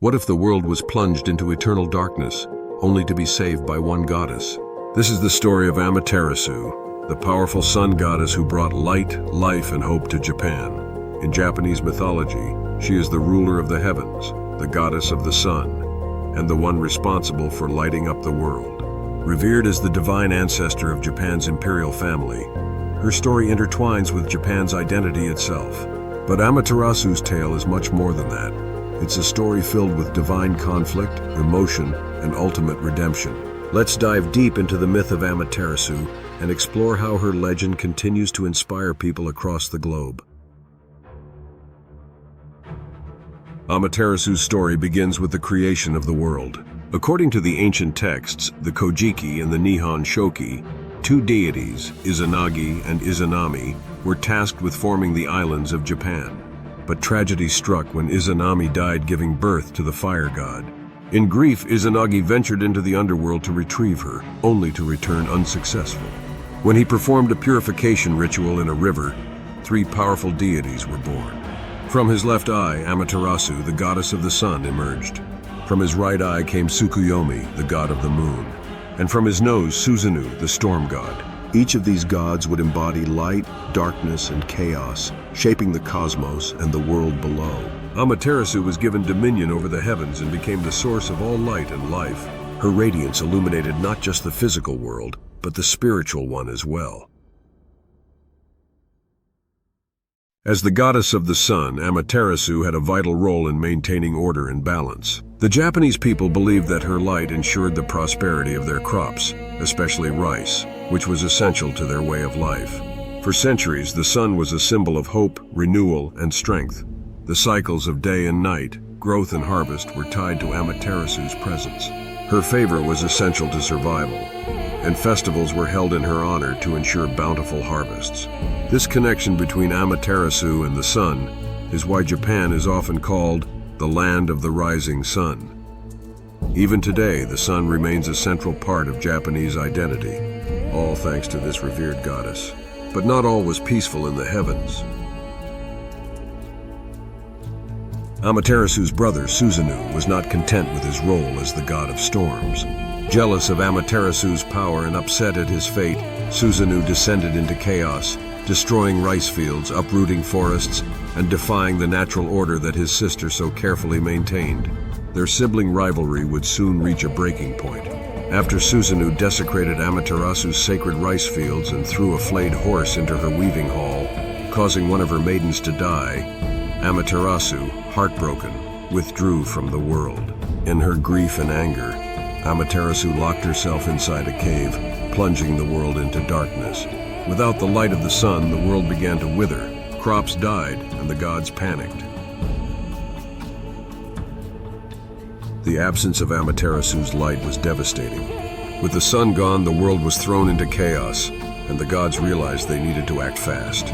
What if the world was plunged into eternal darkness, only to be saved by one goddess? This is the story of Amaterasu, the powerful sun goddess who brought light, life, and hope to Japan. In Japanese mythology, she is the ruler of the heavens, the goddess of the sun, and the one responsible for lighting up the world. Revered as the divine ancestor of Japan's imperial family, her story intertwines with Japan's identity itself. But Amaterasu's tale is much more than that. It's a story filled with divine conflict, emotion, and ultimate redemption. Let's dive deep into the myth of Amaterasu and explore how her legend continues to inspire people across the globe. Amaterasu's story begins with the creation of the world. According to the ancient texts, the Kojiki and the Nihon Shoki, two deities, Izanagi and Izanami, were tasked with forming the islands of Japan. But tragedy struck when Izanami died giving birth to the fire god. In grief, Izanagi ventured into the underworld to retrieve her, only to return unsuccessful. When he performed a purification ritual in a river, three powerful deities were born. From his left eye, Amaterasu, the goddess of the sun, emerged. From his right eye came Tsukuyomi, the god of the moon. And from his nose, Susanoo, the storm god. Each of these gods would embody light, darkness, and chaos, shaping the cosmos and the world below. Amaterasu was given dominion over the heavens and became the source of all light and life. Her radiance illuminated not just the physical world, but the spiritual one as well. As the goddess of the sun, Amaterasu had a vital role in maintaining order and balance. The Japanese people believed that her light ensured the prosperity of their crops, especially rice, which was essential to their way of life. For centuries, the sun was a symbol of hope, renewal, and strength. The cycles of day and night, growth and harvest were tied to Amaterasu's presence. Her favor was essential to survival, and festivals were held in her honor to ensure bountiful harvests. This connection between Amaterasu and the sun is why Japan is often called the land of the rising sun. Even today, the sun remains a central part of Japanese identity, all thanks to this revered goddess. But not all was peaceful in the heavens. Amaterasu's brother, Susanoo, was not content with his role as the god of storms. Jealous of Amaterasu's power and upset at his fate, Susanoo descended into chaos, destroying rice fields, uprooting forests, and defying the natural order that his sister so carefully maintained. Their sibling rivalry would soon reach a breaking point. After Susanoo desecrated Amaterasu's sacred rice fields and threw a flayed horse into her weaving hall, causing one of her maidens to die, Amaterasu, heartbroken, withdrew from the world. In her grief and anger, Amaterasu locked herself inside a cave, plunging the world into darkness. Without the light of the sun, the world began to wither. Crops died, and the gods panicked. The absence of Amaterasu's light was devastating. With the sun gone, the world was thrown into chaos, and the gods realized they needed to act fast.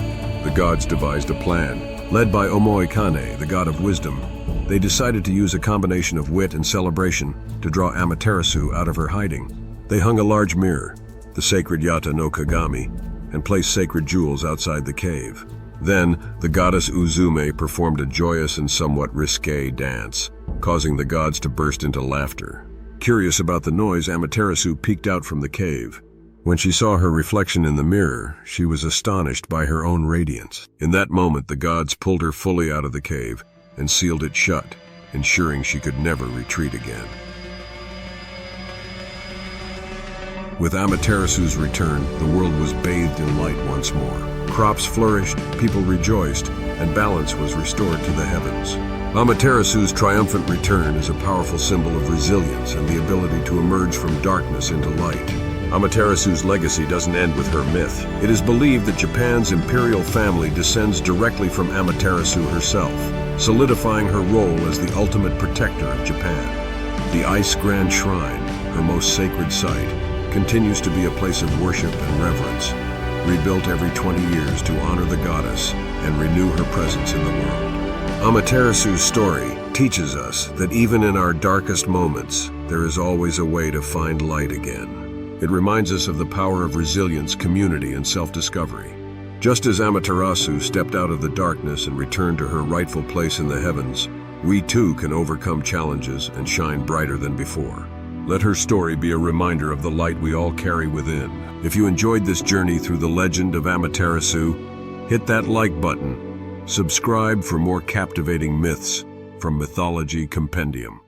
The gods devised a plan. Led by Omoikane, the god of wisdom, they decided to use a combination of wit and celebration to draw Amaterasu out of her hiding. They hung a large mirror, the sacred Yata no Kagami, and placed sacred jewels outside the cave. Then, the goddess Uzume performed a joyous and somewhat risque dance, causing the gods to burst into laughter. Curious about the noise, Amaterasu peeked out from the cave. When she saw her reflection in the mirror, she was astonished by her own radiance. In that moment, the gods pulled her fully out of the cave and sealed it shut, ensuring she could never retreat again. With Amaterasu's return, the world was bathed in light once more. Crops flourished, people rejoiced, and balance was restored to the heavens. Amaterasu's triumphant return is a powerful symbol of resilience and the ability to emerge from darkness into light. Amaterasu's legacy doesn't end with her myth. It is believed that Japan's imperial family descends directly from Amaterasu herself, solidifying her role as the ultimate protector of Japan. The Ice Grand Shrine, her most sacred site, continues to be a place of worship and reverence, rebuilt every 20 years to honor the goddess and renew her presence in the world. Amaterasu's story teaches us that even in our darkest moments, there is always a way to find light again. It reminds us of the power of resilience, community, and self-discovery. Just as Amaterasu stepped out of the darkness and returned to her rightful place in the heavens, we too can overcome challenges and shine brighter than before. Let her story be a reminder of the light we all carry within. If you enjoyed this journey through the legend of Amaterasu, hit that like button. Subscribe for more captivating myths from Mythology Compendium.